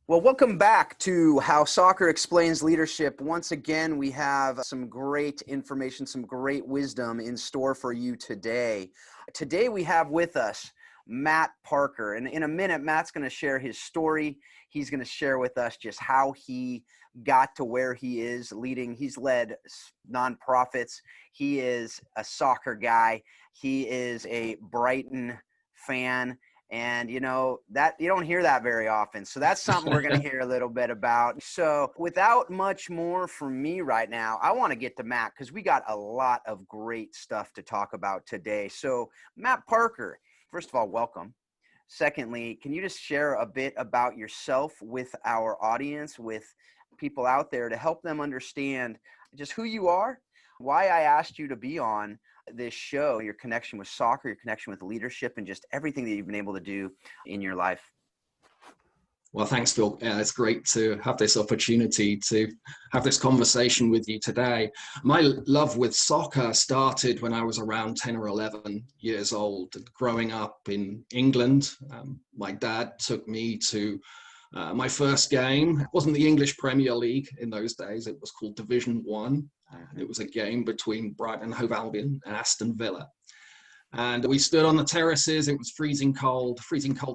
Well, welcome back to How Soccer Explains Leadership. Once again, we have some great information, some great wisdom in store for you today. Today we have with us Matt Parker. And in a minute, Matt's going to share his story. He's going to share with us just how he got to where he is leading. He's led nonprofits. He is a soccer guy. He is a Brighton fan. And that you don't hear that very often. So that's something we're going to hear a little bit about. So without much more from me right now, I want to get to Matt because we got a lot of great stuff to talk about today. So Matt Parker, first of all, welcome. Secondly, can you just share a bit about yourself with our audience, with people out there to help them understand just who you are, why I asked you to be on this show, your connection with soccer, your connection with leadership, and just everything that you've been able to do in your life. Well, thanks, Phil. It's great to have this opportunity to have this conversation with you today. My love with soccer started when I was around 10 or 11 years old. Growing up in England, my dad took me to my first game. It wasn't the English Premier League in those days. It was called Division 1. And it was a game between Brighton and Hove Albion and Aston Villa. And we stood on the terraces. It was freezing cold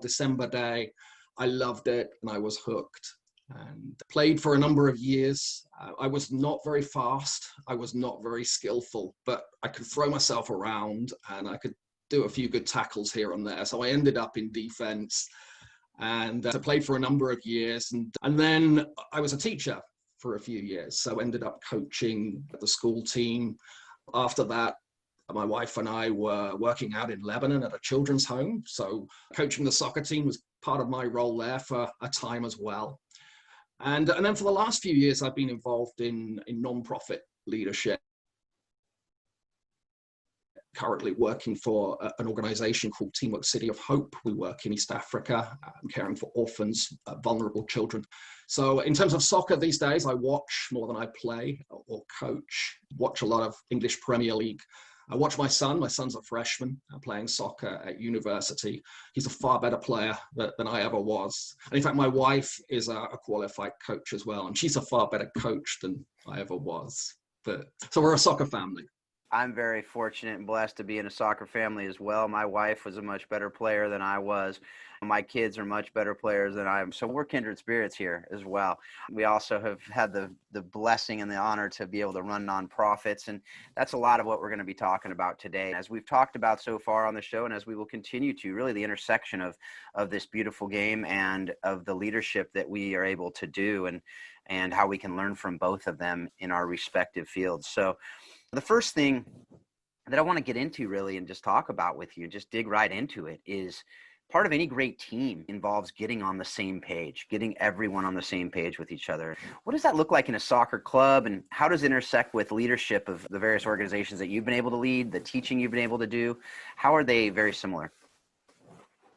December day. I loved it and I was hooked and played for a number of years. I was not very fast. I was not very skillful, but I could throw myself around and I could do a few good tackles here and there. So I ended up in defense and I played for a number of years. And then I was a teacher for a few years. So ended up coaching the school team. After that, my wife and I were working out in Lebanon at a children's home. So coaching the soccer team was part of my role there for a time as well. And then for the last few years, I've been involved in non-profit leadership. Currently working for an organization called Teamwork City of Hope. We work in East Africa, caring for orphans, vulnerable children. So in terms of soccer these days, I watch more than I play or coach, watch a lot of English Premier League. I watch my son. My son's a freshman playing soccer at university. He's a far better player than I ever was. And in fact, my wife is a qualified coach as well. And she's a far better coach than I ever was. So we're a soccer family. I'm very fortunate and blessed to be in a soccer family as well. My wife was a much better player than I was. My kids are much better players than I am. So we're kindred spirits here as well. We also have had the blessing and the honor to be able to run nonprofits. And that's a lot of what we're going to be talking about today. As we've talked about so far on the show, and as we will continue to, really the intersection of this beautiful game and of the leadership that we are able to do and how we can learn from both of them in our respective fields. So the first thing that I want to get into really and just talk about with you, just dig right into it, is part of any great team involves getting on the same page, getting everyone on the same page with each other. What does that look like in a soccer club, and how does it intersect with leadership of the various organizations that you've been able to lead, the teaching you've been able to do? How are they very similar?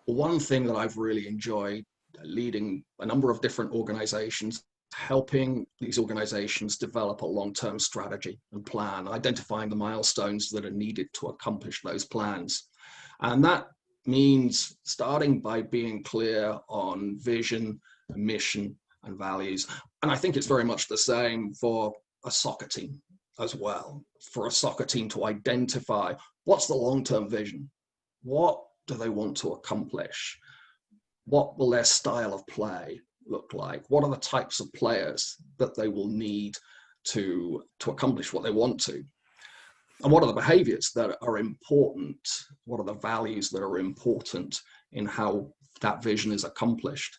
One thing that I've really enjoyed leading a number of different organizations, helping these organizations develop a long-term strategy and plan, identifying the milestones that are needed to accomplish those plans. And that means starting by being clear on vision, mission, and values. And I think it's very much the same for a soccer team as well. For a soccer team to identify what's the long-term vision, what do they want to accomplish, what will their style of play look like? What are the types of players that they will need to accomplish what they want to? And what are the behaviors that are important? What are the values that are important in how that vision is accomplished?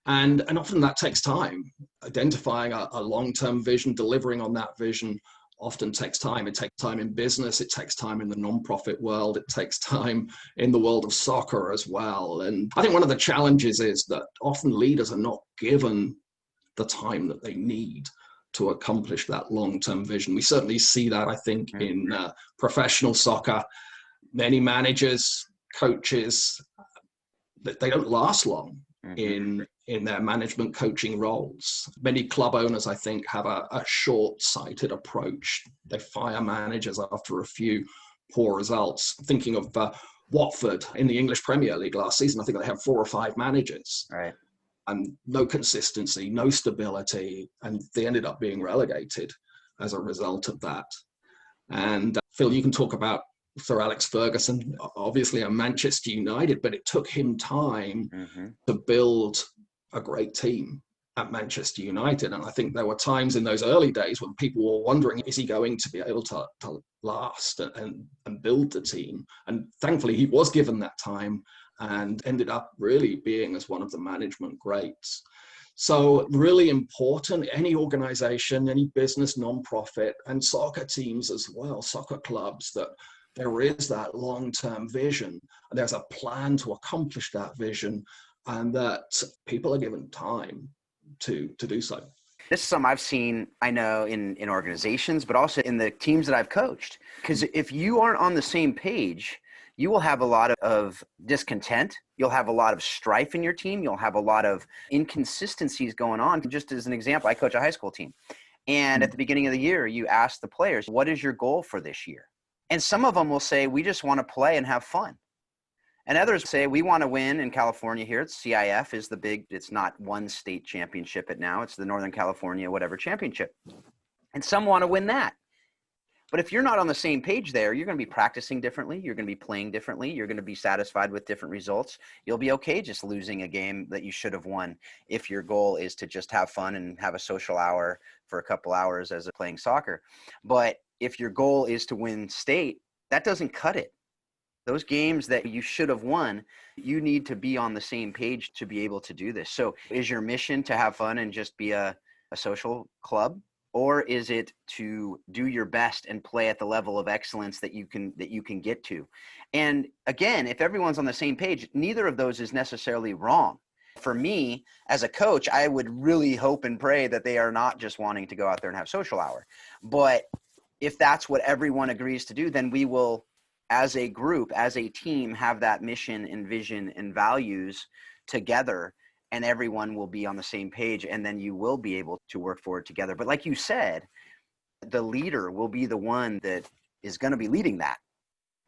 And often that takes time. Identifying a long-term vision, delivering on that vision often takes time. It takes time in business. It takes time in the nonprofit world. It takes time in the world of soccer as well. And I think one of the challenges is that often leaders are not given the time that they need to accomplish that long-term vision. We certainly see that, I think, in professional soccer. Many managers, coaches, they don't last long in their management coaching roles. Many club owners, I think, have a short-sighted approach. They fire managers after a few poor results. Thinking of Watford in the English Premier League last season, I think they had 4 or 5 managers. Right. and no consistency, no stability, and they ended up being relegated as a result of that. And Phil, you can talk about Sir Alex Ferguson, obviously at Manchester United, but it took him time to build a great team at Manchester United. And I think there were times in those early days when people were wondering, is he going to be able to last and build the team? And thankfully he was given that time and ended up really being as one of the management greats. So really important, any organization, any business, non-profit, and soccer teams as well, soccer clubs, that there is that long-term vision and there's a plan to accomplish that vision, and that people are given time to do so. This is something I've seen, I know, in organizations, but also in the teams that I've coached. Because if you aren't on the same page, you will have a lot of discontent. You'll have a lot of strife in your team. You'll have a lot of inconsistencies going on. Just as an example, I coach a high school team. And at the beginning of the year, you ask the players, what is your goal for this year? And some of them will say, we just want to play and have fun. And others say, we want to win in California here. It's CIF is the big, it's not one state championship now. It's the Northern California, whatever championship. And some want to win that. But if you're not on the same page there, you're going to be practicing differently. You're going to be playing differently. You're going to be satisfied with different results. You'll be okay just losing a game that you should have won if your goal is to just have fun and have a social hour for a couple hours as playing soccer. But if your goal is to win state, that doesn't cut it. Those games that you should have won, you need to be on the same page to be able to do this. So is your mission to have fun and just be a social club? Or is it to do your best and play at the level of excellence that you can get to? And again, if everyone's on the same page, neither of those is necessarily wrong. For me, as a coach, I would really hope and pray that they are not just wanting to go out there and have social hour. But if that's what everyone agrees to do, then we will, as a group, as a team, have that mission and vision and values together, and everyone will be on the same page, and then you will be able to work forward together. But like you said, the leader will be the one that is going to be leading that,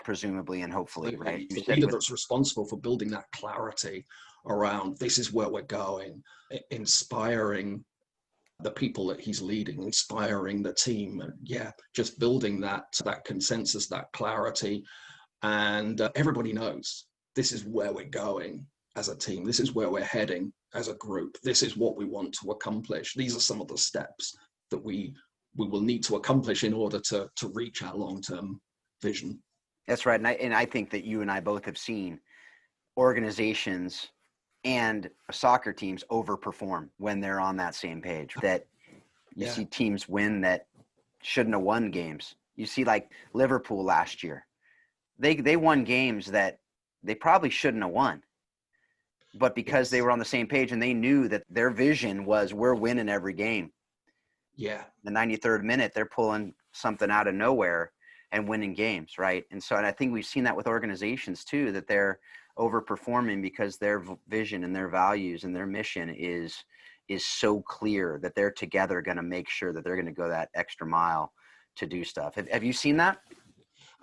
presumably and hopefully, right? The leader that's responsible for building that clarity around this is where we're going, inspiring the people that he's leading, inspiring the team, and just building that consensus, that clarity, and everybody knows this is where we're going as a team. This is where we're heading as a group. This is what we want to accomplish. These are some of the steps that we will need to accomplish in order to reach our long-term vision. That's right. And I think that you and I both have seen organizations and soccer teams overperform when they're on that same page. That you see teams win that shouldn't have won games. You see like Liverpool last year. They won games that they probably shouldn't have won. But because they were on the same page and they knew that their vision was we're winning every game. Yeah. The 93rd minute, they're pulling something out of nowhere and winning games, right? And I think we've seen that with organizations too, that they're overperforming because their vision and their values and their mission is so clear that they're together going to make sure that they're going to go that extra mile to do stuff. Have you seen that?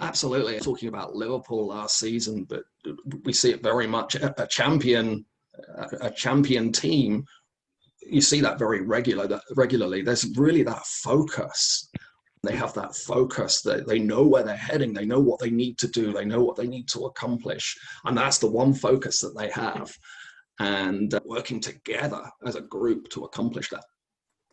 Absolutely. Talking about Liverpool last season, but we see it very much a champion team. You see that very regularly. There's really that focus. They have that focus that they know where they're heading. They know what they need to do. They know what they need to accomplish. And that's the one focus that they have. And working together as a group to accomplish that.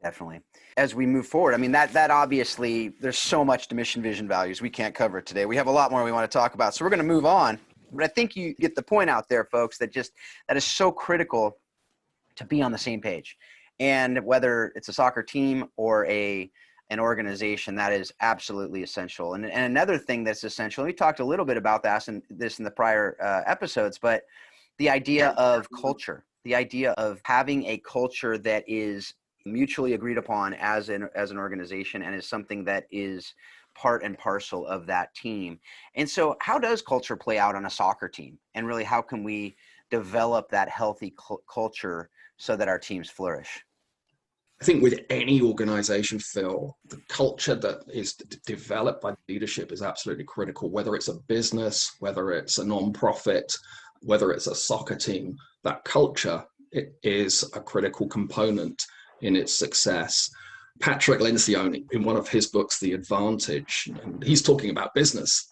Definitely. As we move forward, I mean, that obviously, there's so much to mission, vision, values. We can't cover it today. We have a lot more we want to talk about. So we're going to move on. But I think you get the point out there, folks, that is so critical to be on the same page. And whether it's a soccer team or an organization, that is absolutely essential. And another thing that's essential, and we talked a little bit about this in the prior episodes, but the idea of culture, the idea of having a culture that is mutually agreed upon as an organization and is something that is part and parcel of that team. And so how does culture play out on a soccer team? And really, how can we develop that healthy culture so that our teams flourish? I think with any organization, Phil, the culture that is developed by leadership is absolutely critical, whether it's a business, whether it's a non-profit, whether it's a soccer team. That culture is a critical component in its success. Patrick Lencioni, in one of his books, The Advantage, and he's talking about business,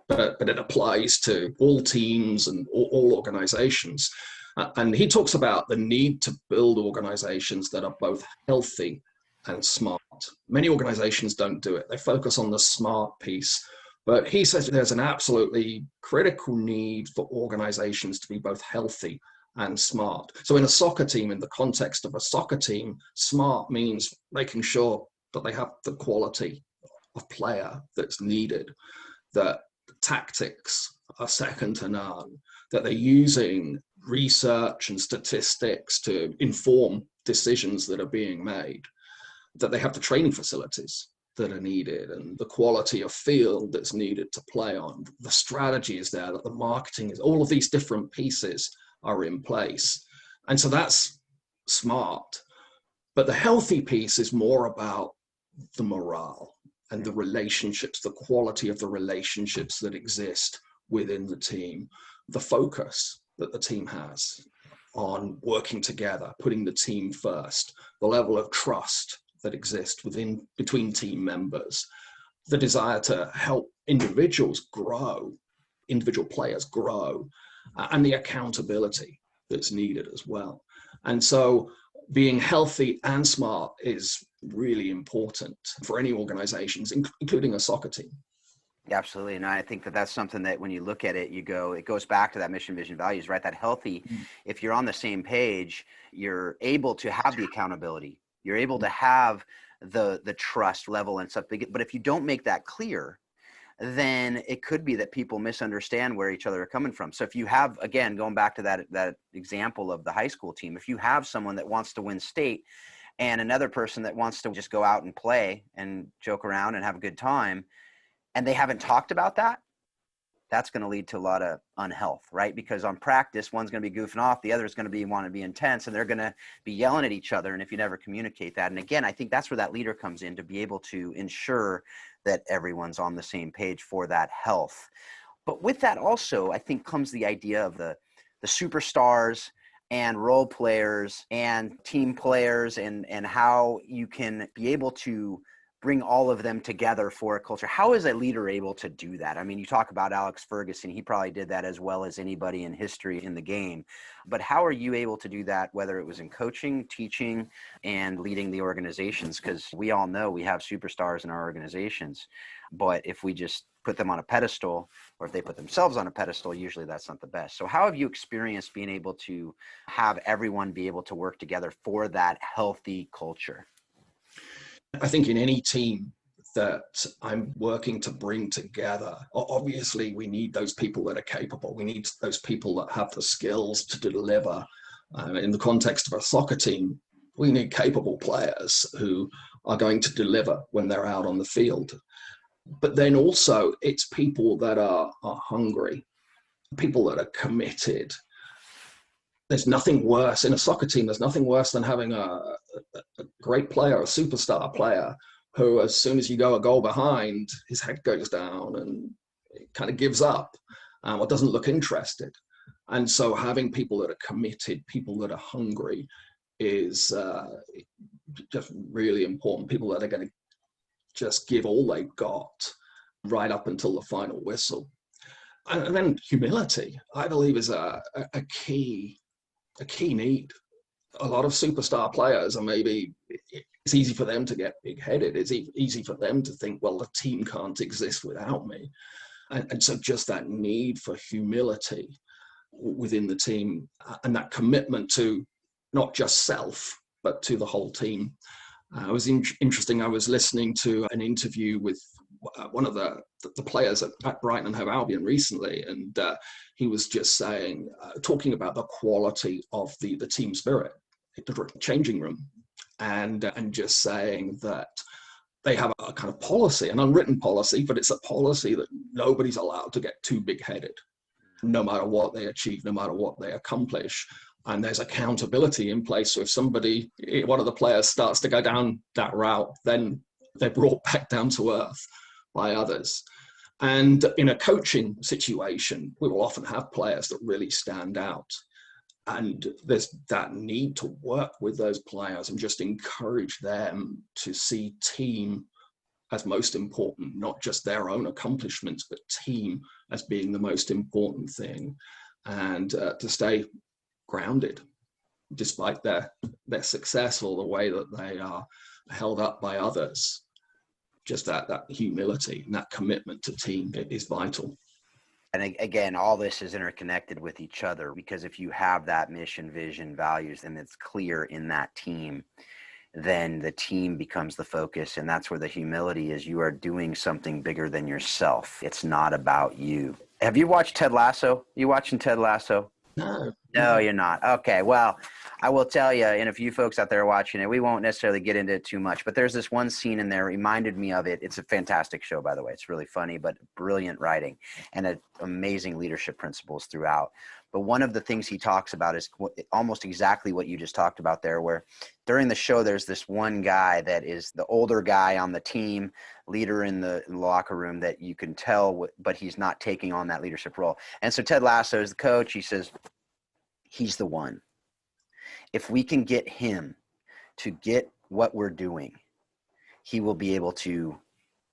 but it applies to all teams and all organizations. And he talks about the need to build organizations that are both healthy and smart. Many organizations don't do it. They focus on the smart piece. But he says there's an absolutely critical need for organizations to be both healthy and smart. So in a soccer team, in the context of a soccer team, smart means making sure that they have the quality of player that's needed, that tactics are second to none, that they're using research and statistics to inform decisions that are being made, that they have the training facilities that are needed and the quality of field that's needed to play on, the strategy is there, that the marketing is, all of these different pieces are in place. And so that's smart. But the healthy piece is more about the morale and the relationships, the quality of the relationships that exist within the team, the focus that the team has on working together, putting the team first, the level of trust that exists between team members, the desire to help individuals grow, individual players grow, and the accountability that's needed as well. And so being healthy and smart is really important for any organizations, including a soccer team. Absolutely. And I think that that's something that when you look at it, it goes back to that mission, vision, values, right? That healthy, if you're on the same page, you're able to have the accountability. You're able to have the trust level and stuff. But if you don't make that clear, then it could be that people misunderstand where each other are coming from. So if you have, again, going back to that example of the high school team, if you have someone that wants to win state and another person that wants to just go out and play and joke around and have a good time, and they haven't talked about that, that's going to lead to a lot of unhealth, right? Because on practice, one's going to be goofing off, the other is going to want to be intense, and they're going to be yelling at each other. And if you never communicate that, and again, I think that's where that leader comes in, to be able to ensure that everyone's on the same page for that health. But with that also, I think comes the idea of the superstars and role players and team players and how you can be able to bring all of them together for a culture. How is a leader able to do that? I mean, you talk about Alex Ferguson. He probably did that as well as anybody in history in the game. But how are you able to do that, whether it was in coaching, teaching, and leading the organizations? Because we all know we have superstars in our organizations. But if we just put them on a pedestal, or if they put themselves on a pedestal, usually that's not the best. So how have you experienced being able to have everyone be able to work together for that healthy culture? I think in any team that I'm working to bring together, obviously we need those people that are capable. We need those people that have the skills to deliver. In the context of a soccer team, we need capable players who are going to deliver when they're out on the field. But then also it's people that are hungry, people that are committed. There's nothing worse in a soccer team. There's nothing worse than having a great player, a superstar player, who, as soon as you go a goal behind, his head goes down and kind of gives up or doesn't look interested. And so having people that are committed, people that are hungry is just really important. People that are going to just give all they've got right up until the final whistle. And then humility, I believe, is a key need. A lot of superstar players are maybe, it's easy for them to get big-headed. It's easy for them to think, well, the team can't exist without me. And so just that need for humility within the team and that commitment to not just self, but to the whole team. It was interesting. I was listening to an interview with one of the players at Brighton and Hove Albion recently, and he was just saying, talking about the quality of the team spirit, the changing room, and just saying that they have a kind of policy, an unwritten policy, but it's a policy that nobody's allowed to get too big-headed, no matter what they achieve, no matter what they accomplish. And there's accountability in place. So if one of the players starts to go down that route, then they're brought back down to earth by others. And in a coaching situation, we will often have players that really stand out. And there's that need to work with those players and just encourage them to see team as most important, not just their own accomplishments, but team as being the most important thing, and to stay grounded despite their success or the way that they are held up by others. Just that humility and that commitment to team is vital. And again, all this is interconnected with each other, because if you have that mission, vision, values, and it's clear in that team, then the team becomes the focus. And that's where the humility is. You are doing something bigger than yourself. It's not about you. Have you watched Ted Lasso? You watching Ted Lasso? No. No, you're not. Okay. Well, I will tell you, and if you folks out there are watching it, we won't necessarily get into it too much, but there's this one scene in there reminded me of it. It's a fantastic show, by the way. It's really funny, but brilliant writing and amazing leadership principles throughout. But one of the things he talks about is almost exactly what you just talked about there, where during the show, there's this one guy that is the older guy on the team, leader in the locker room, that you can tell, but he's not taking on that leadership role. And so Ted Lasso is the coach. He says, he's the one. If we can get him to get what we're doing, he will be able to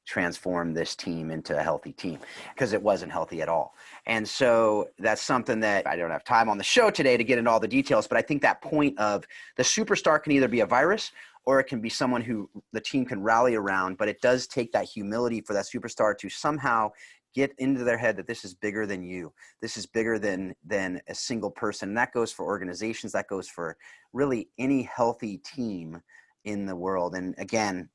transform this team into a healthy team, because it wasn't healthy at all. And so that's something that I don't have time on the show today to get into all the details, but I think that point of the superstar can either be a virus or it can be someone who the team can rally around, but it does take that humility for that superstar to somehow get into their head that this is bigger than you. This is bigger than a single person. And that goes for organizations. That goes for really any healthy team in the world. And again,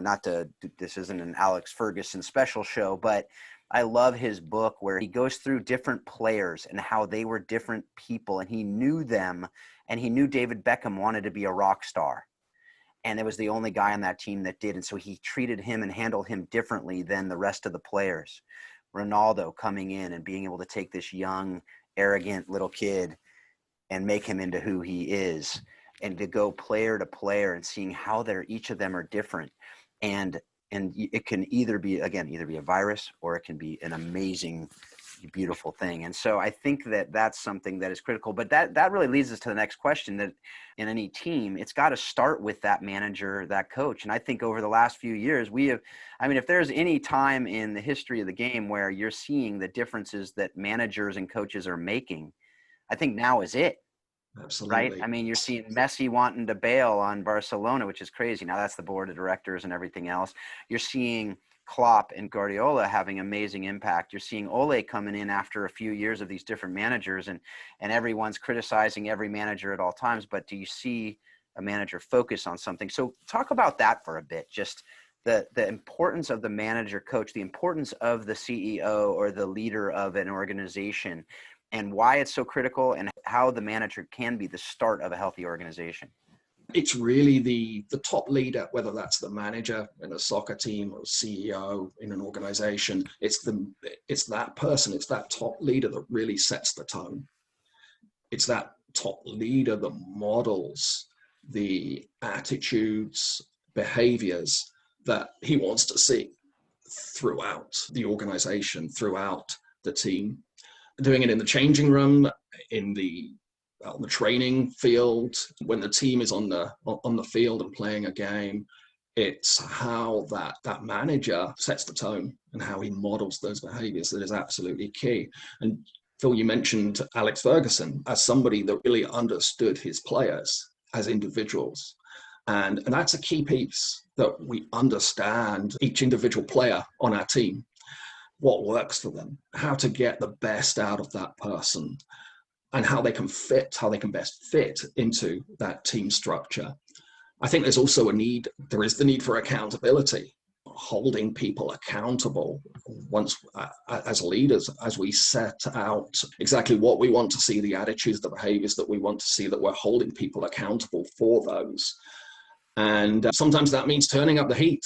this isn't an Alex Ferguson special show, but I love his book where he goes through different players and how they were different people, and he knew them, and he knew David Beckham wanted to be a rock star. And it was the only guy on that team that did. And so he treated him and handled him differently than the rest of the players. Ronaldo coming in and being able to take this young, arrogant little kid and make him into who he is, and to go player to player and seeing how each of them are different. And it can either be a virus, or it can be an amazing, beautiful thing. And so I think that that's something that is critical, but that really leads us to the next question, that in any team, it's got to start with that manager, that coach. And I think over the last few years, if there's any time in the history of the game where you're seeing the differences that managers and coaches are making, I think now is it. Right? Absolutely. I mean, you're seeing Messi wanting to bail on Barcelona, which is crazy. Now that's the board of directors and everything else. You're seeing Klopp and Guardiola having amazing impact. You're seeing Ole coming in after a few years of these different managers, and everyone's criticizing every manager at all times. But do you see a manager focus on something? So talk about that for a bit, just the importance of the manager coach, the importance of the CEO or the leader of an organization, and why it's so critical, and how the manager can be the start of a healthy organization. It's really the top leader, whether that's the manager in a soccer team or CEO in an organization. It's that person, it's that top leader that really sets the tone. It's that top leader that models the attitudes, behaviors that he wants to see throughout the organization, throughout the team. Doing it in the changing room, on the training field, when the team is on the field and playing a game. It's how that manager sets the tone and how he models those behaviors that is absolutely key. And Phil, you mentioned Alex Ferguson as somebody that really understood his players as individuals. And that's a key piece, that we understand each individual player on our team, what works for them, how to get the best out of that person, and how they can best fit into that team structure. I think there's also there is the need for accountability, holding people accountable as leaders, as we set out exactly what we want to see, the attitudes, the behaviors that we want to see, that we're holding people accountable for those. And sometimes that means turning up the heat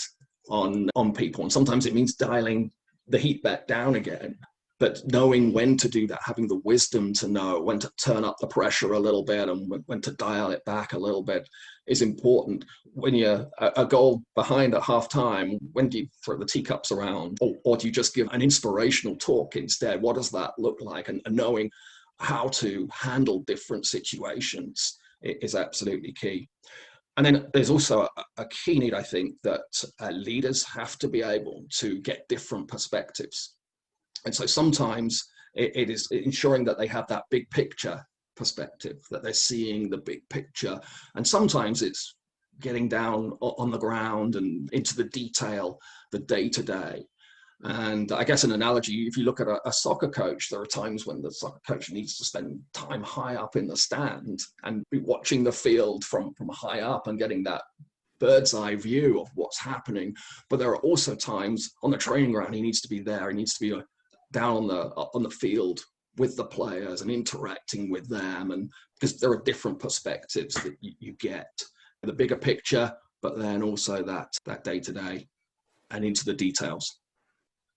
on people, and sometimes it means dialing the heat back down again. But knowing when to do that, having the wisdom to know when to turn up the pressure a little bit and when to dial it back a little bit is important. When you're a goal behind at halftime, when do you throw the teacups around? Or do you just give an inspirational talk instead? What does that look like? And knowing how to handle different situations is absolutely key. And then there's also a key need, I think, that leaders have to be able to get different perspectives. And so sometimes it is ensuring that they have that big picture perspective, that they're seeing the big picture. And sometimes it's getting down on the ground and into the detail, the day-to-day. And I guess an analogy, if you look at a soccer coach, there are times when the soccer coach needs to spend time high up in the stand and be watching the field from high up and getting that bird's eye view of what's happening. But there are also times on the training ground, he needs to be there. He needs to be down on the field with the players and interacting with them. And because there are different perspectives that you get, the bigger picture, but then also that day-to-day and into the details.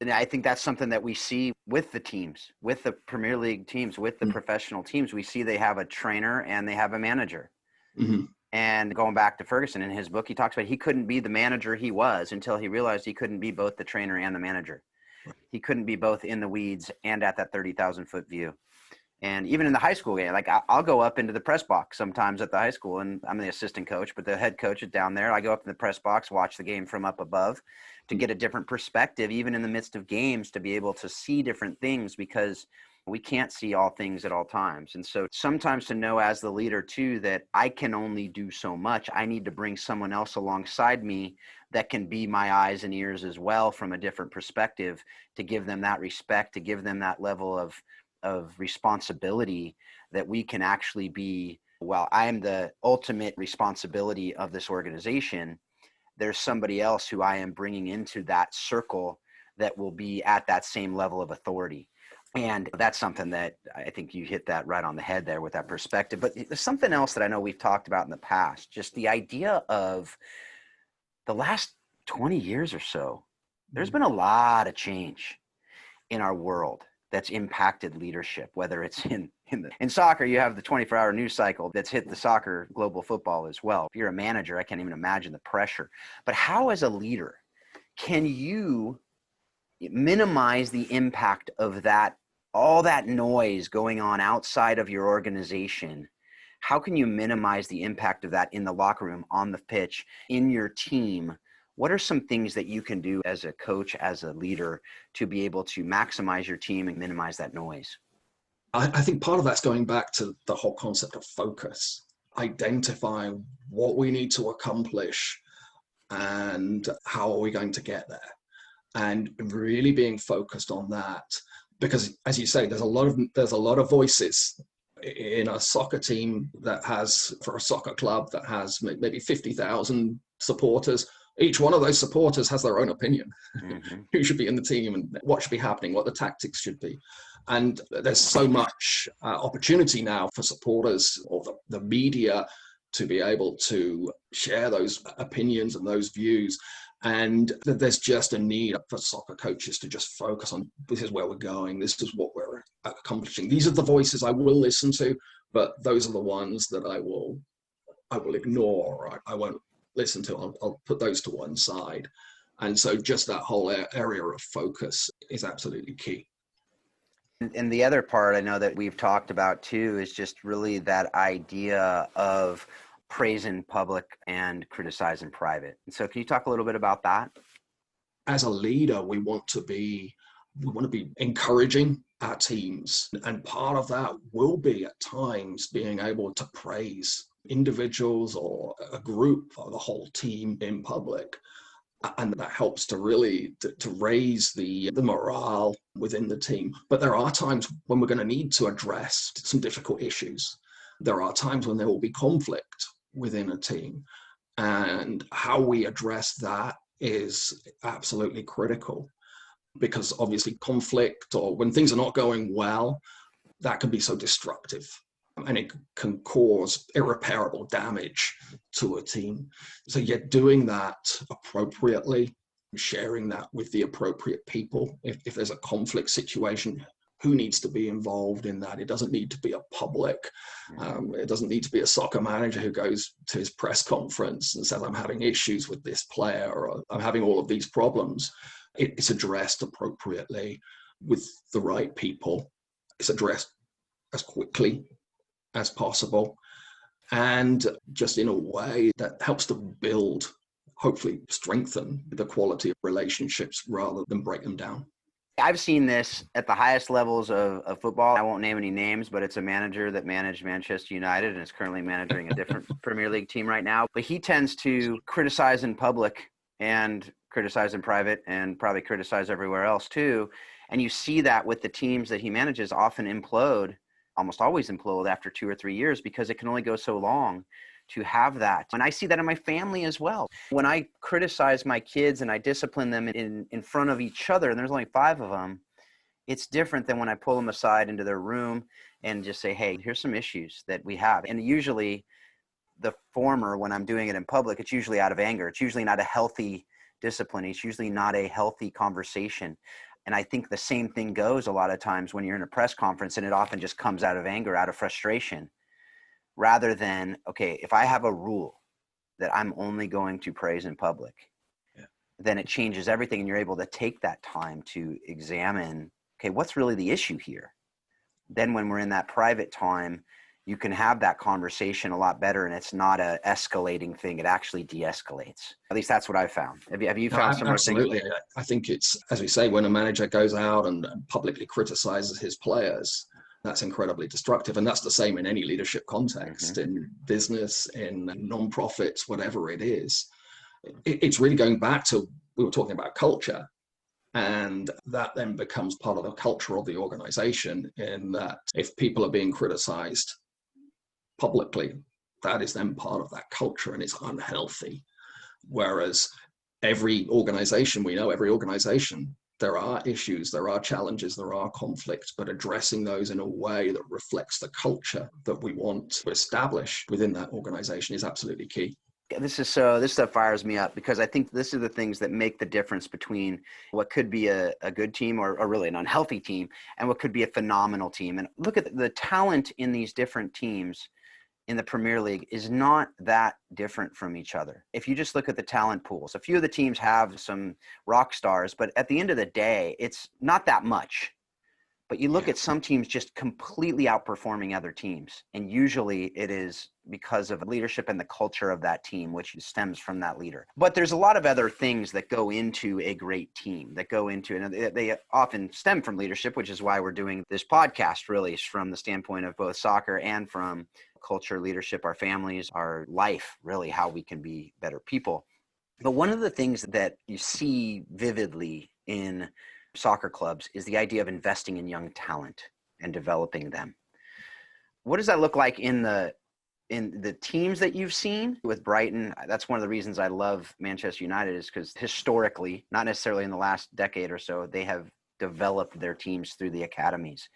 And I think that's something that we see with the teams, with the Premier League teams, with the professional teams. We see they have a trainer and they have a manager. Mm-hmm. And going back to Ferguson, in his book, he talks about he couldn't be the manager he was until he realized he couldn't be both the trainer and the manager. He couldn't be both in the weeds and at that 30,000 foot view. And even in the high school game, like I'll go up into the press box sometimes at the high school, and I'm the assistant coach, but the head coach is down there. I go up in the press box, watch the game from up above to get a different perspective, even in the midst of games, to be able to see different things, because we can't see all things at all times. And so sometimes to know as the leader too, that I can only do so much. I need to bring someone else alongside me that can be my eyes and ears as well from a different perspective, to give them that respect, to give them that level of responsibility, that we can actually be, well, I am the ultimate responsibility of this organization. There's somebody else who I am bringing into that circle that will be at that same level of authority. And that's something that I think you hit that right on the head there with that perspective. But there's something else that I know we've talked about in the past, just the idea of the last 20 years or so, there's been a lot of change in our world that's impacted leadership, whether it's in soccer. You have the 24-hour news cycle that's hit the soccer global football as well. If you're a manager, I can't even imagine the pressure. But how, as a leader, can you minimize the impact of that, all that noise going on outside of your organization? How can you minimize the impact of that in the locker room, on the pitch, in your team? What are some things that you can do as a coach, as a leader, to be able to maximize your team and minimize that noise? I think part of that's going back to the whole concept of focus, identifying what we need to accomplish and how are we going to get there, and really being focused on that. Because as you say, there's a lot of voices in a soccer team that has, for a soccer club that has maybe 50,000 supporters. Each one of those supporters has their own opinion. Mm-hmm. Who should be in the team and what should be happening, what the tactics should be. And there's so much opportunity now for supporters or the media to be able to share those opinions and those views. And there's just a need for soccer coaches to just focus on, this is where we're going, this is what we're accomplishing. These are the voices I will listen to, but those are the ones that I will ignore, or I won't listen to. I'll put those to one side. And so just that whole area of focus is absolutely key. And the other part I know that we've talked about too is just really that idea of praise in public and criticize in private. And so can you talk a little bit about that? As a leader, we want to be encouraging our teams. And part of that will be at times being able to praise individuals or a group or the whole team in public. And that helps to really to raise the morale within the team. But there are times when we're going to need to address some difficult issues. There are times when there will be conflict within a team. And how we address that is absolutely critical, because obviously conflict, or when things are not going well, that can be so destructive. And it can cause irreparable damage to a team. So yet doing that appropriately, sharing that with the appropriate people. If there's a conflict situation, who needs to be involved in that? It doesn't need to be a public. It doesn't need to be a soccer manager who goes to his press conference and says, I'm having issues with this player, or I'm having all of these problems. It's addressed appropriately with the right people. It's addressed as quickly as possible, and just in a way that helps to build, hopefully strengthen the quality of relationships rather than break them down. I've seen this at the highest levels of football. I won't name any names, but it's a manager that managed Manchester United and is currently managing a different Premier League team right now. But he tends to criticize in public and criticize in private and probably criticize everywhere else too. And you see that with the teams that he manages often implode, almost always implode after 2 or 3 years, because it can only go so long to have that. And I see that in my family as well. When I criticize my kids and I discipline them in front of each other, and there's only 5 of them, it's different than when I pull them aside into their room and just say, hey, here's some issues that we have. And usually the former, when I'm doing it in public, it's usually out of anger. It's usually not a healthy discipline. It's usually not a healthy conversation. And I think the same thing goes a lot of times when you're in a press conference, and it often just comes out of anger, out of frustration, rather than, okay, if I have a rule that I'm only going to praise in public, then it changes everything. And you're able to take that time to examine, okay, what's really the issue here? Then when we're in that private time, you can have that conversation a lot better, and it's not a escalating thing. It actually de-escalates. At least that's what I've found. Have you found similar Absolutely. things? I think it's, as we say, when a manager goes out and publicly criticizes his players, that's incredibly destructive. And that's the same in any leadership context, in business, in non-profits, whatever it is. It's really going back to, we were talking about culture, and that then becomes part of the culture of the organization, in that if people are being criticized publicly, that is then part of that culture, and it's unhealthy. Whereas every organization, we know every organization, there are issues, there are challenges, there are conflicts, but addressing those in a way that reflects the culture that we want to establish within that organization is absolutely key. This stuff fires me up, because I think this is the things that make the difference between what could be a good team or really an unhealthy team, and what could be a phenomenal team. And look at the talent in these different teams in the Premier League is not that different from each other. If you just look at the talent pools, a few of the teams have some rock stars, but at the end of the day, it's not that much. But you look at some teams just completely outperforming other teams. And usually it is because of leadership and the culture of that team, which stems from that leader. But there's a lot of other things that go into a great team, that go into, and they often stem from leadership, which is why we're doing this podcast, really, from the standpoint of both soccer and from culture, leadership, our families, our life, really how we can be better people. But one of the things that you see vividly in soccer clubs is the idea of investing in young talent and developing them. What does that look like in the teams that you've seen with Brighton? That's one of the reasons I love Manchester United, is because historically, not necessarily in the last decade or so, they have developed their teams through the academies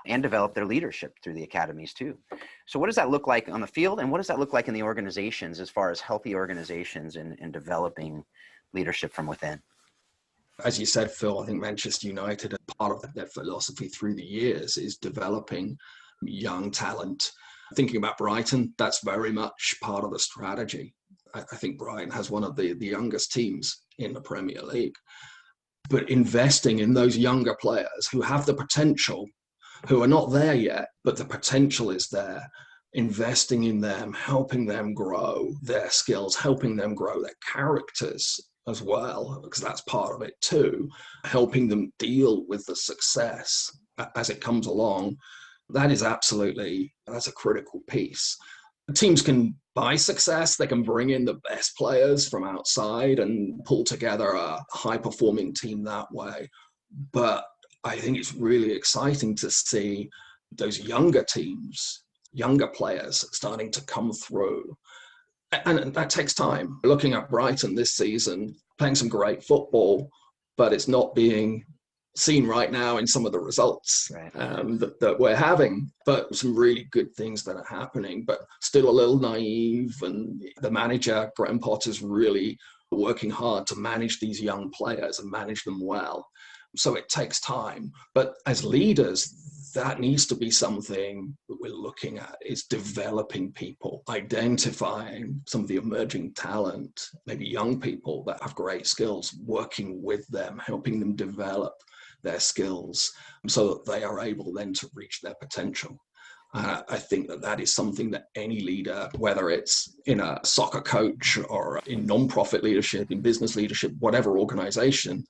and developed their leadership through the academies too. So what does that look like on the field, and what does that look like in the organizations, as far as healthy organizations and developing leadership from within? As you said, Phil, I think Manchester United, part of their philosophy through the years is developing young talent. Thinking about Brighton, that's very much part of the strategy. I think Brighton has one of the youngest teams in the Premier League. But investing in those younger players who have the potential, who are not there yet, but the potential is there, investing in them, helping them grow their skills, helping them grow their characters as well, because that's part of it too, helping them deal with the success as it comes along. That's a critical piece. Teams can buy success, they can bring in the best players from outside and pull together a high-performing team that way. But I think it's really exciting to see those younger teams, younger players starting to come through. And that takes time. Looking at Brighton this season, playing some great football, but it's not being seen right now in some of the results that we're having. But some really good things that are happening, but still a little naive. And the manager, Graham Potter's really working hard to manage these young players and manage them well. So it takes time. But as leaders, that needs to be something that we're looking at, is developing people, identifying some of the emerging talent, maybe young people that have great skills, working with them, helping them develop their skills so that they are able then to reach their potential. I think that that is something that any leader, whether it's in a soccer coach or in nonprofit leadership, in business leadership, whatever organization,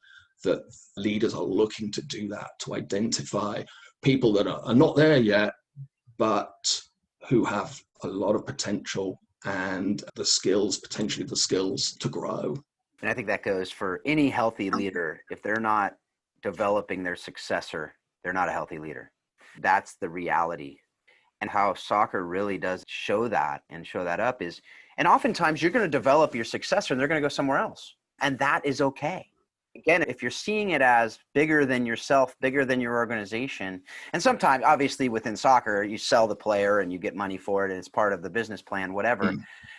that leaders are looking to do that, to identify people that are not there yet, but who have a lot of potential and the skills, potentially the skills to grow. And I think that goes for any healthy leader. If they're not developing their successor, they're not a healthy leader. That's the reality. And how soccer really does show that and show that up is, and oftentimes you're going to develop your successor and they're going to go somewhere else. And that is okay. Again, if you're seeing it as bigger than yourself, bigger than your organization, and sometimes obviously within soccer, you sell the player and you get money for it and it's part of the business plan, whatever.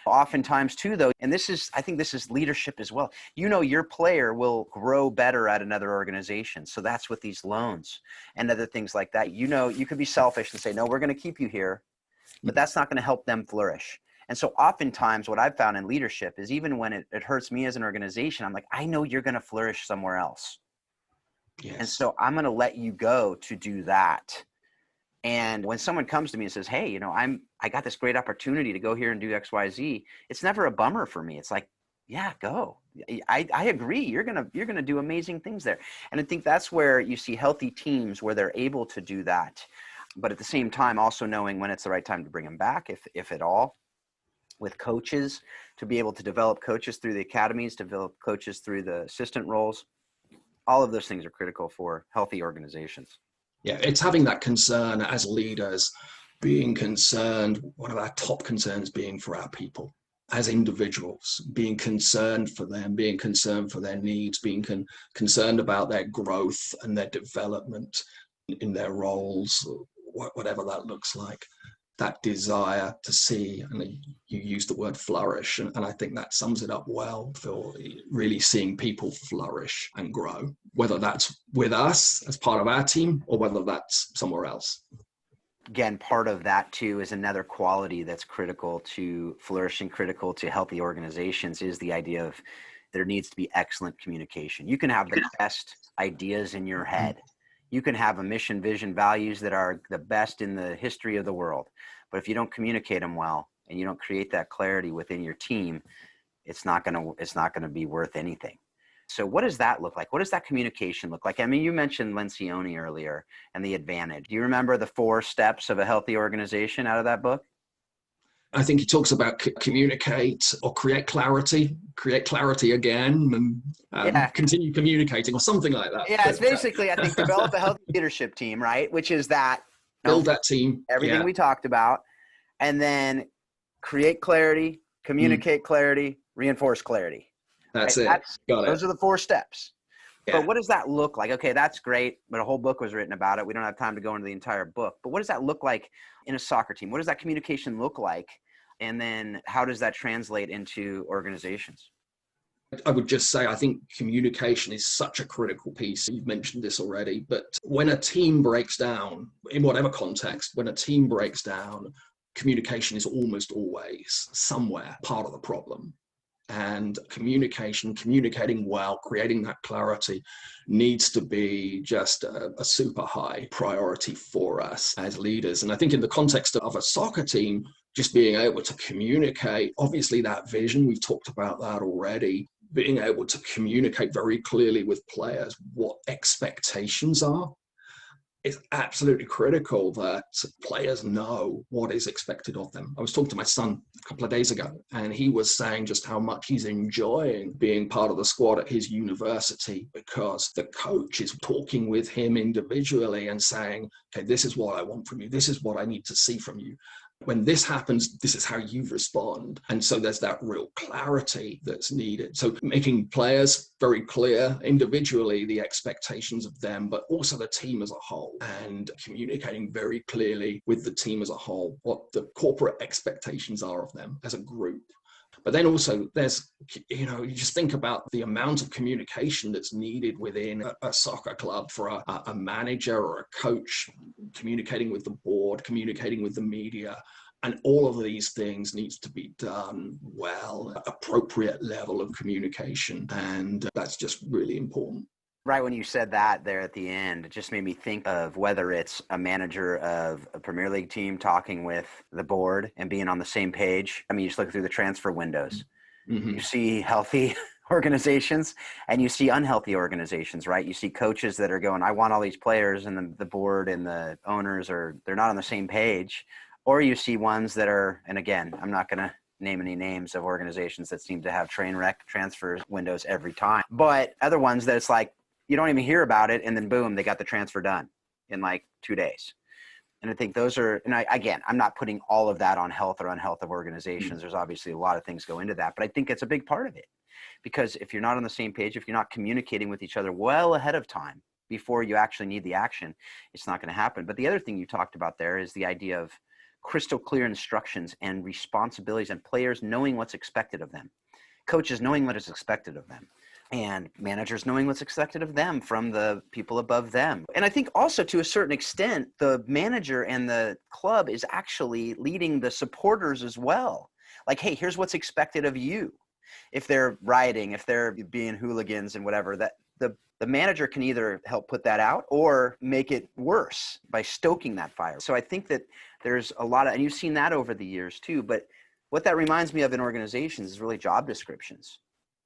Oftentimes too, though, and I think this is leadership as well. You know, your player will grow better at another organization. So that's with these loans and other things like that. You know, you could be selfish and say, no, we're going to keep you here, but that's not going to help them flourish. And so oftentimes what I've found in leadership is even when it hurts me as an organization, I'm like, I know you're going to flourish somewhere else. Yes. And so I'm going to let you go to do that. And when someone comes to me and says, hey, you know, I got this great opportunity to go here and do X, Y, Z, it's never a bummer for me. It's like, yeah, go. I agree. You're going to do amazing things there. And I think that's where you see healthy teams where they're able to do that. But at the same time, also knowing when it's the right time to bring them back, if at all. With coaches, to be able to develop coaches through the academies, develop coaches through the assistant roles. All of those things are critical for healthy organizations. Yeah, it's having that concern as leaders, being concerned, one of our top concerns being for our people as individuals, being concerned for them, being concerned for their needs, being concerned about their growth and their development in their roles, whatever that looks like. That desire to see, and you use the word flourish, and I think that sums it up well for really seeing people flourish and grow, whether that's with us as part of our team or whether that's somewhere else. Again, part of that too is another quality that's critical to flourishing, critical to healthy organizations is the idea of there needs to be excellent communication. You can have the best ideas in your head. You can have a mission, vision, values that are the best in the history of the world. But if you don't communicate them well and you don't create that clarity within your team, it's not going to be worth anything. So what does that look like? What does that communication look like? I mean, you mentioned Lencioni earlier and the advantage. Do you remember the 4 steps of a healthy organization out of that book? I think he talks about communicate or create clarity again, and continue communicating or something like that. Yeah, it's basically, I think, develop a healthy leadership team, right? Which is that build that team, everything we talked about, and then create clarity, communicate clarity, reinforce clarity. That's right? it. Got it. Those are the 4 steps. Yeah. But what does that look like? Okay, that's great, but a whole book was written about it. We don't have time to go into the entire book. But what does that look like in a soccer team? What does that communication look like? And then how does that translate into organizations? I would just say, I think communication is such a critical piece. You've mentioned this already, but when a team breaks down, in whatever context, when a team breaks down, communication is almost always somewhere part of the problem. And communicating well, creating that clarity needs to be just a super high priority for us as leaders. And I think in the context of a soccer team, just being able to communicate, obviously that vision, we've talked about that already, being able to communicate very clearly with players what expectations are. It's absolutely critical that players know what is expected of them. I was talking to my son a couple of days ago, and he was saying just how much he's enjoying being part of the squad at his university because the coach is talking with him individually and saying, okay, this is what I want from you. This is what I need to see from you. When this happens, this is how you respond. And so there's that real clarity that's needed. So making players very clear individually, the expectations of them, but also the team as a whole, and communicating very clearly with the team as a whole, what the corporate expectations are of them as a group. But then also there's, you just think about the amount of communication that's needed within a soccer club for a manager or a coach, communicating with the board, communicating with the media. And all of these things needs to be done well, appropriate level of communication. And that's just really important. Right when you said that there at the end, it just made me think of whether it's a manager of a Premier League team talking with the board and being on the same page. I mean, you just look through the transfer windows. Mm-hmm. You see healthy organizations and you see unhealthy organizations, right? You see coaches that are going, I want all these players, and the board and the owners they're not on the same page. Or you see ones that are, and again, I'm not going to name any names of organizations that seem to have train wreck transfer windows every time, but other ones that it's like, you don't even hear about it, and then boom, they got the transfer done in like 2 days. And I think those are, and again, I'm not putting all of that on health or unhealth of organizations. There's obviously a lot of things go into that, but I think it's a big part of it, because if you're not on the same page, if you're not communicating with each other well ahead of time before you actually need the action, it's not going to happen. But the other thing you talked about there is the idea of crystal clear instructions and responsibilities, and players knowing what's expected of them, coaches knowing what is expected of them, and managers knowing what's expected of them from the people above them. And I think also, to a certain extent, the manager and the club is actually leading the supporters as well. Like, hey, here's what's expected of you. If they're rioting, if they're being hooligans and whatever, that the manager can either help put that out or make it worse by stoking that fire. So I think that there's a lot of, and you've seen that over the years too, but what that reminds me of in organizations is really job descriptions.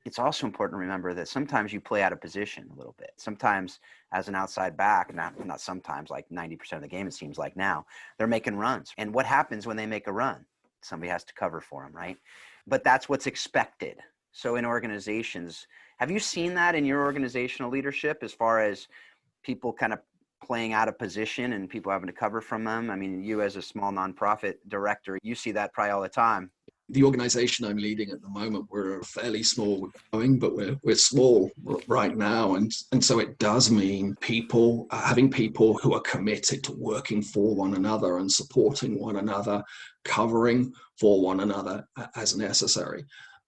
It's also important to remember that sometimes you play out of position a little bit. Sometimes as an outside back, not sometimes, like 90% of the game, it seems like now, they're making runs. And what happens when they make a run? Somebody has to cover for them, right? But that's what's expected. So in organizations, have you seen that in your organizational leadership, as far as people kind of playing out of position and people having to cover from them? I mean, you as a small nonprofit director, you see that probably all the time. The organization I'm leading at the moment, we're fairly small, but we're small right now. And so it does mean having people who are committed to working for one another and supporting one another, covering for one another as necessary.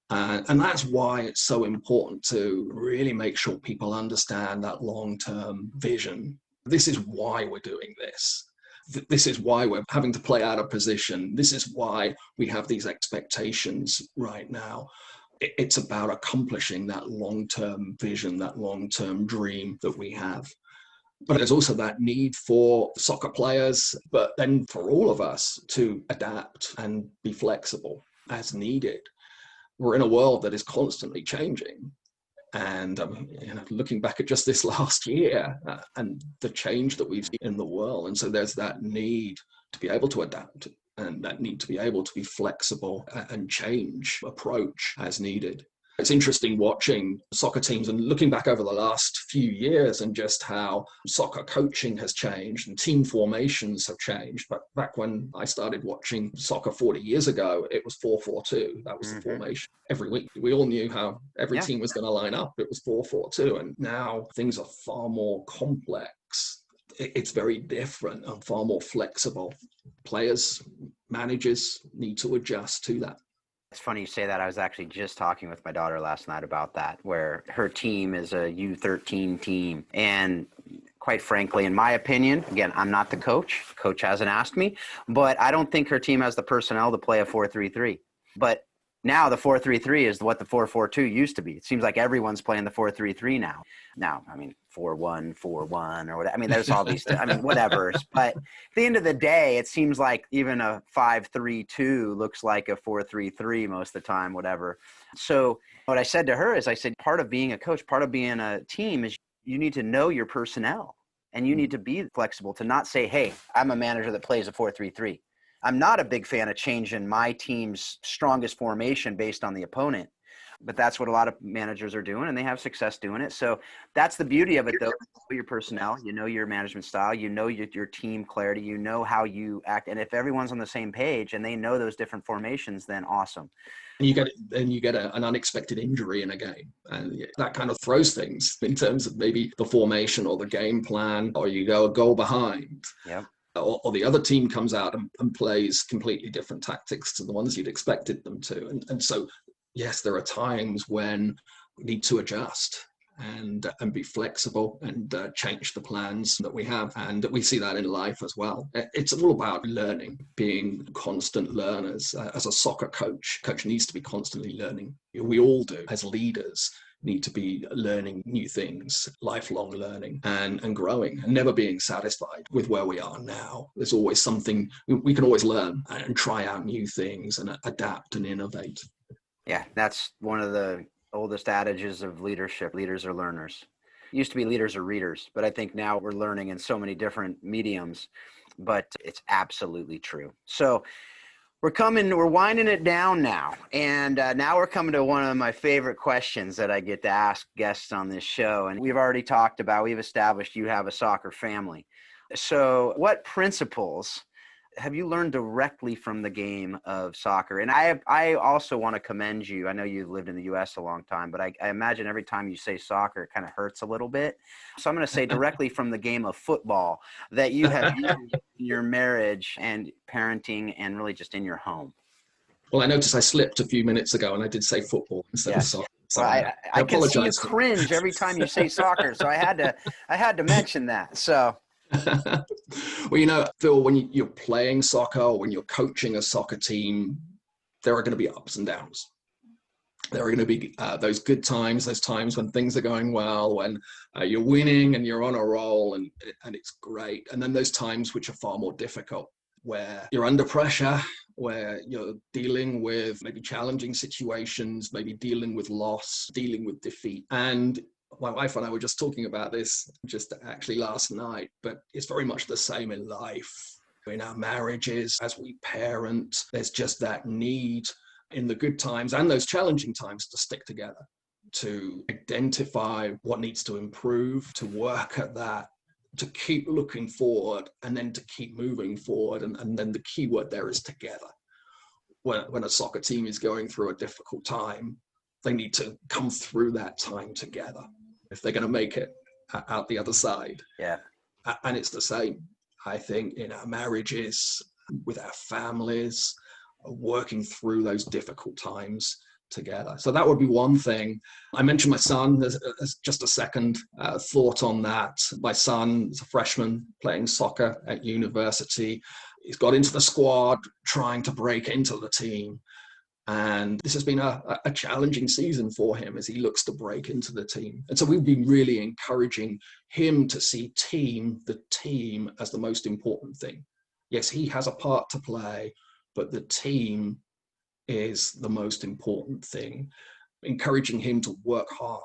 And that's why it's so important to really make sure people understand that long-term vision. This is why we're doing this. This is why we're having to play out of position. This is why we have these expectations right now. It's about accomplishing that long-term vision, that long-term dream that we have. But there's also that need for soccer players, but then for all of us to adapt and be flexible as needed. We're in a world that is constantly changing. And looking back at just this last year and the change that we've seen in the world. And so there's that need to be able to adapt, and that need to be able to be flexible and change approach as needed. It's interesting watching soccer teams and looking back over the last few years and just how soccer coaching has changed and team formations have changed. But back when I started watching soccer 40 years ago, it was 4-4-2. That was the formation. Every week, we all knew how every team was going to line up. It was 4-4-2. And now things are far more complex. It's very different and far more flexible. Players, managers need to adjust to that. It's funny you say that. I was actually just talking with my daughter last night about that, where her team is a U13 team. And quite frankly, in my opinion, again, I'm not the coach. Coach hasn't asked me, but I don't think her team has the personnel to play a 4-3-3. But now the 4-3-3 is what the 4-4-2 used to be. It seems like everyone's playing the 4-3-3 now. Now, I mean, 4-1-4-1 or whatever. I mean, there's all these, whatever. But at the end of the day, it seems like even a 5-3-2 looks like a 4-3-3 most of the time, whatever. So what I said to her is, I said, part of being a coach, part of being a team is you need to know your personnel, and you need to be flexible to not say, hey, I'm a manager that plays a 4-3-3. I'm not a big fan of changing my team's strongest formation based on the opponent, but that's what a lot of managers are doing, and they have success doing it. So that's the beauty of it, though. You know your personnel, you know your management style, you know your team clarity, you know how you act. And if everyone's on the same page and they know those different formations, then awesome. And you get an unexpected injury in a game, and that kind of throws things in terms of maybe the formation or the game plan, or you go a goal behind. Yep. Or the other team comes out and plays completely different tactics to the ones you'd expected them to. And so, yes, there are times when we need to adjust and be flexible and change the plans that we have. And we see that in life as well. It's all about learning, being constant learners. As a soccer coach needs to be constantly learning. We all do as leaders. need to be learning new things, lifelong learning and growing and never being satisfied with where we are now. There's always something we can always learn and try out new things and adapt and innovate. Yeah, that's one of the oldest adages of leadership. Leaders are learners. It used to be leaders are readers, but I think now we're learning in so many different mediums, but it's absolutely true. So we're winding it down now. And now we're coming to one of my favorite questions that I get to ask guests on this show. And we've established you have a soccer family. So what principles have you learned directly from the game of soccer? And I also want to commend you. I know you've lived in the US a long time, but I imagine every time you say soccer, it kind of hurts a little bit. So I'm going to say directly from the game of football that you have used in your marriage and parenting and really just in your home. Well, I noticed I slipped a few minutes ago and I did say football instead of Yes. soccer. So Well, I I can see you apologize. cringe every time you say soccer. So I had to mention that. So. Well, Phil, when you're playing soccer or when you're coaching a soccer team, there are going to be ups and downs. There are going to be those good times, those times when things are going well, when you're winning and you're on a roll and it's great. And then those times which are far more difficult, where you're under pressure, where you're dealing with maybe challenging situations, maybe dealing with loss, dealing with defeat. And my wife and I were just talking about this just actually last night, but it's very much the same in life, in our marriages, as we parent. There's just that need in the good times and those challenging times to stick together, to identify what needs to improve, to work at that, to keep looking forward and then to keep moving forward. And then the key word there is together. When a soccer team is going through a difficult time, they need to come through that time together if they're going to make it out the other side. Yeah. And it's the same, I think, in our marriages, with our families, working through those difficult times together. So that would be one thing. I mentioned my son. There's just a second thought on that. My son is a freshman playing soccer at university. He's got into the squad, trying to break into the team. And this has been a challenging season for him as he looks to break into the team. And so we've been really encouraging him to see the team as the most important thing. Yes, he has a part to play, but the team is the most important thing. Encouraging him to work hard,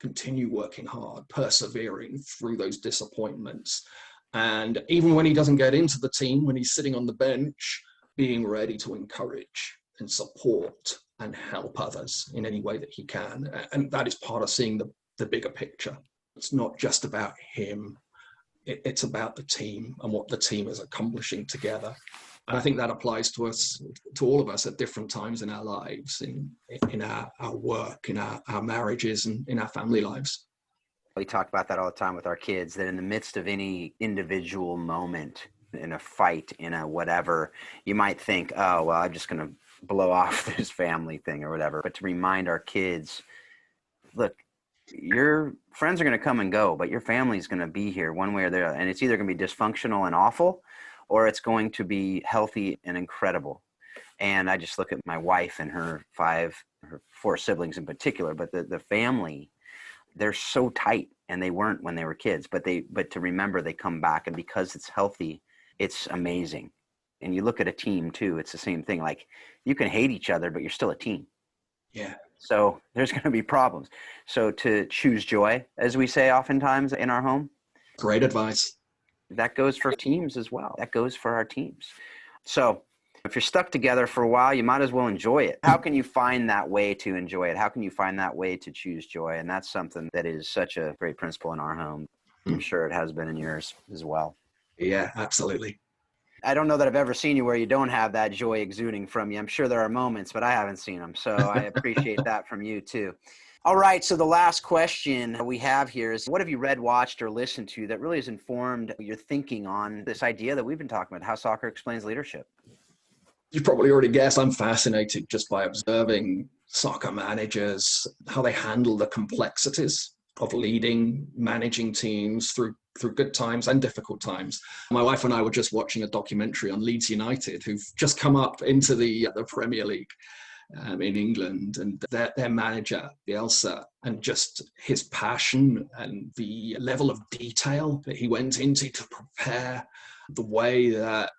continue working hard, persevering through those disappointments. And even when he doesn't get into the team, when he's sitting on the bench, being ready to encourage and support and help others in any way that he can. And that is part of seeing the bigger picture. It's not just about him. It's about the team and what the team is accomplishing together. And I think that applies to us, to all of us at different times in our lives, in our work, in our marriages, and in our family lives. We talk about that all the time with our kids, that in the midst of any individual moment, in a fight, in a whatever, you might think, oh, well, I'm just going to blow off this family thing or whatever. But to remind our kids, look, your friends are going to come and go, but your family is going to be here one way or the other. And it's either going to be dysfunctional and awful, or it's going to be healthy and incredible. And I just look at my wife and her four siblings in particular, but the family, they're so tight, and they weren't when they were kids, but to remember they come back, and because it's healthy, it's amazing. And you look at a team too, it's the same thing. Like, you can hate each other, but you're still a team. Yeah. So there's going to be problems. So to choose joy, as we say oftentimes in our home. Great advice. That goes for teams as well. That goes for our teams. So if you're stuck together for a while, you might as well enjoy it. How can you find that way to enjoy it? How can you find that way to choose joy? And that's something that is such a great principle in our home. I'm sure it has been in yours as well. Yeah, absolutely. I don't know that I've ever seen you where you don't have that joy exuding from you. I'm sure there are moments, but I haven't seen them. So I appreciate that from you too. All right. So the last question we have here is, what have you read, watched, or listened to that really has informed your thinking on this idea that we've been talking about, how soccer explains leadership? You've probably already guessed I'm fascinated just by observing soccer managers, how they handle the complexities of leading, managing teams through good times and difficult times. My wife and I were just watching a documentary on Leeds United, who've just come up into the Premier League. in England, and their manager, Bielsa, and just his passion and the level of detail that he went into to prepare, the way that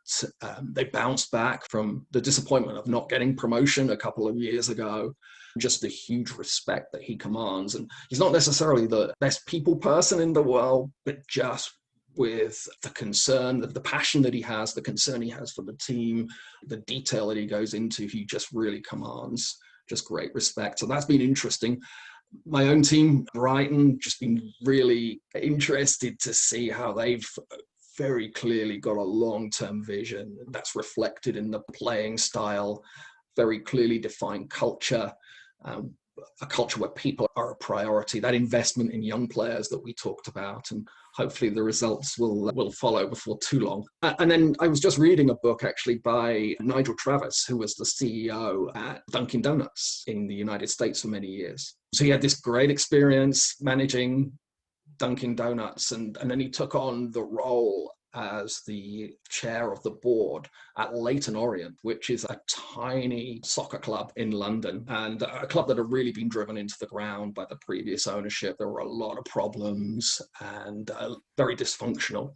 they bounced back from the disappointment of not getting promotion a couple of years ago, just the huge respect that he commands. And he's not necessarily the best people person in the world, but just with the concern, the passion that he has, the concern he has for the team, the detail that he goes into, he just really commands just great respect. So that's been interesting. My own team, Brighton, just been really interested to see how they've very clearly got a long-term vision. That's reflected in the playing style, very clearly defined culture, a culture where people are a priority, that investment in young players that we talked about, and hopefully the results will follow before too long. And then I was just reading a book actually by Nigel Travis, who was the CEO at Dunkin' Donuts in the United States for many years. So he had this great experience managing Dunkin' Donuts, and then he took on the role as the chair of the board at Leyton Orient, which is a tiny soccer club in London, and a club that had really been driven into the ground by the previous ownership. There were a lot of problems and very dysfunctional.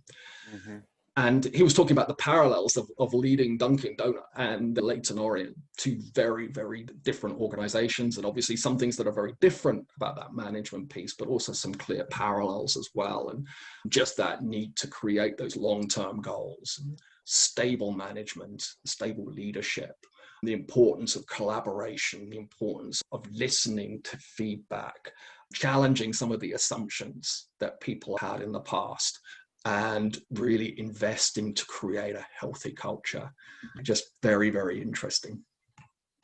Mm-hmm. And he was talking about the parallels of leading Dunkin' Donut and Leyton Orient, two very, very different organizations. And obviously some things that are very different about that management piece, but also some clear parallels as well. And just that need to create those long-term goals, stable management, stable leadership, the importance of collaboration, the importance of listening to feedback, challenging some of the assumptions that people had in the past, and really investing to create a healthy culture. Just very, very interesting.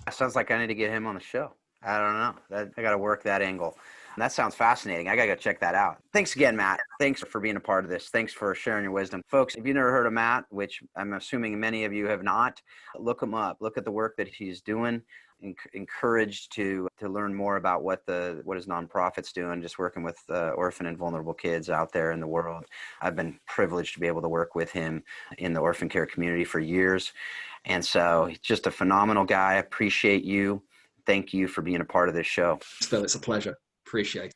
That sounds like I need to get him on the show. I don't know. I got to work that angle. That sounds fascinating. I got to go check that out. Thanks again, Matt. Thanks for being a part of this. Thanks for sharing your wisdom. Folks, if you've never heard of Matt, which I'm assuming many of you have not, look him up. Look at the work that he's doing. Encouraged to learn more about what his nonprofit's doing, just working with orphan and vulnerable kids out there in the world. I've been privileged to be able to work with him in the orphan care community for years. And so he's just a phenomenal guy. I appreciate you. Thank you for being a part of this show. Phil, it's a pleasure. Appreciate it.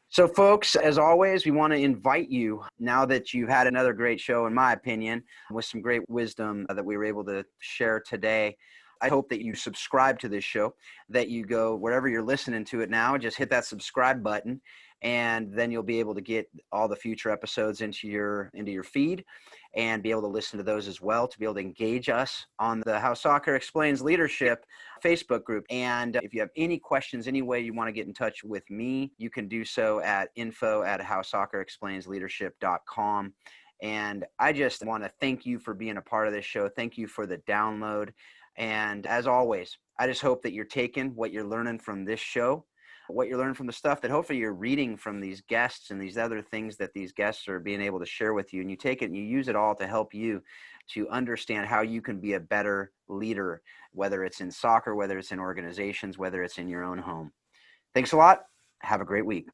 So folks, as always, we want to invite you, now that you've had another great show, in my opinion, with some great wisdom that we were able to share today. I hope that you subscribe to this show, that you go wherever you're listening to it now, just hit that subscribe button, and then you'll be able to get all the future episodes into your feed and be able to listen to those as well, to be able to engage us on the How Soccer Explains Leadership Facebook group. And if you have any questions, any way you want to get in touch with me, you can do so at info@howsoccerexplainsleadership.com. And I just want to thank you for being a part of this show. Thank you for the download. And as always, I just hope that you're taking what you're learning from this show, what you're learning from the stuff that hopefully you're reading from these guests and these other things that these guests are being able to share with you. And you take it and you use it all to help you to understand how you can be a better leader, whether it's in soccer, whether it's in organizations, whether it's in your own home. Thanks a lot. Have a great week.